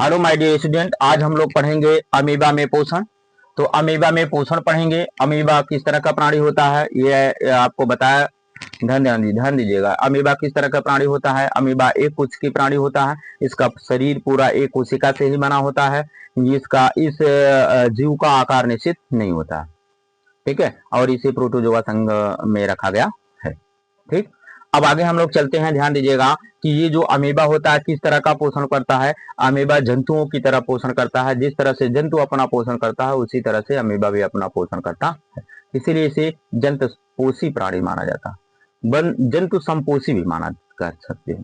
Hello my dear student, आज हम लोग पढ़ेंगे अमीबा में पोषण। तो अमीबा में पोषण पढ़ेंगे। अमीबा किस तरह का प्राणी होता है ये आपको बताया। ध्यान दीजिएगा। अमीबा किस तरह का प्राणी होता है। अमीबा एक कोशिकीय प्राणी होता है। इसका शरीर पूरा एक कोशिका से ही बना होता है। इसका इस जीव का आकार निश्चित नहीं होता, ठीक है, और इसे प्रोटोजोआ संघ में रखा गया है। ठीक, अब आगे हम लोग चलते हैं। ध्यान दीजिएगा कि ये जो अमीबा होता है किस तरह का पोषण करता है। अमीबा जंतुओं की तरह पोषण करता है। जिस तरह से जंतु अपना पोषण करता है उसी तरह से अमीबा भी अपना पोषण करता है। इसीलिए इसे जंतुपोषी प्राणी माना जाता है। जंतु समपोषी भी माना कर सकते हो।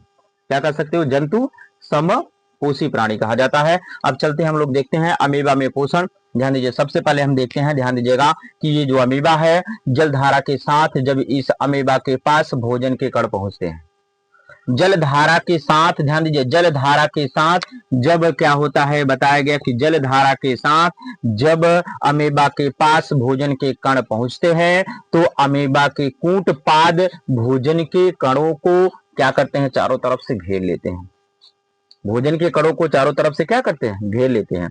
क्या कर सकते हो? जंतु समपोषी प्राणी कहा जाता है। अब चलते हैं, हम लोग देखते हैं अमीबा में पोषण। ध्यान दीजिए, सबसे पहले हम देखते हैं, ध्यान दीजिएगा कि ये जो अमीबा है जलधारा के साथ जब इस अमीबा के पास भोजन के कण पहुंचते हैं, जलधारा के साथ, ध्यान दीजिए, जलधारा के साथ जब क्या होता है, बताया गया कि जलधारा के साथ जब अमीबा के पास भोजन के कण पहुंचते हैं तो अमीबा के कूटपाद भोजन के कणों को क्या करते हैं, चारों तरफ से घेर लेते हैं। भोजन के कणों को चारों तरफ से क्या करते हैं, घेर लेते हैं।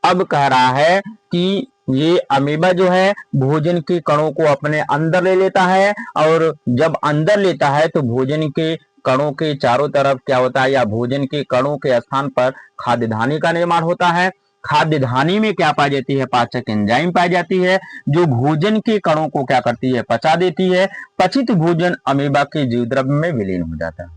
अब कह रहा है कि ये अमीबा जो है भोजन के कणों को अपने अंदर ले लेता है, और जब अंदर लेता है तो भोजन के कणों के चारों तरफ क्या होता है, या भोजन के कणों के स्थान पर खाद्य धानी का निर्माण होता है। खाद्य धानी में क्या पाई जाती है, पाचक एंजाइम पाई जाती है, जो भोजन के कणों को क्या करती है, पचा देती है। पचित भोजन अमीबा के जीवद्रव्य में विलीन हो जाता है।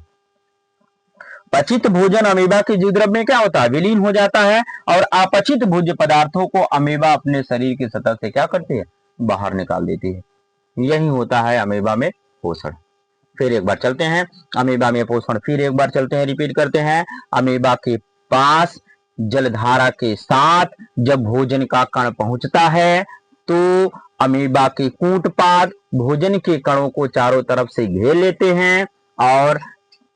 पचित भोजन अमीबा के जीवद्रव्य में क्या होता है, विलीन हो जाता है, और अपचित भोज्य पदार्थों को अमीबा अपने शरीर की सतह से क्या करती है, बाहर निकाल देती है। यही होता है अमीबा में पोषण। फिर एक बार चलते हैं अमीबा में पोषण, फिर एक बार चलते हैं, रिपीट करते हैं। अमीबा के पास जलधारा के साथ जब भोजन का कण पहुंचता है तो अमीबा के कूटपाद भोजन के कणों को चारों तरफ से घेर लेते हैं, और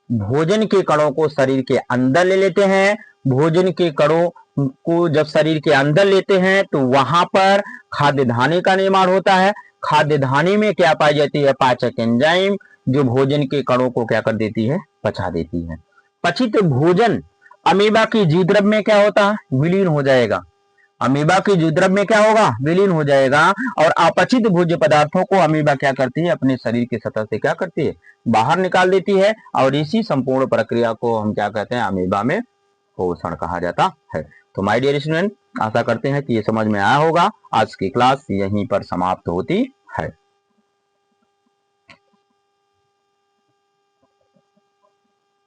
भोजन के कणों को शरीर के अंदर ले लेते हैं। भोजन के कणों को जब शरीर के अंदर लेते हैं तो वहां पर खाद्य धानी का निर्माण होता है। खाद्य धानी में क्या पाई जाती है, पाचक एंजाइम, जो भोजन के कणों को क्या कर देती है, पचा देती है। पचित भोजन अमीबा के जीवद्रव्य में क्या होता है, विलीन हो जाएगा। अमीबा के जीवद्रव्य में क्या होगा, विलीन हो जाएगा, और अपचित भोज्य पदार्थों को अमीबा क्या करती है, अपने शरीर की सतह से क्या करती है, बाहर निकाल देती है। और इसी संपूर्ण प्रक्रिया को हम क्या कहते हैं, अमीबा में पोषण कहा जाता है। तो माय डियर स्टूडेंट, आशा करते हैं कि ये समझ में आया होगा। आज की क्लास यहीं पर समाप्त होती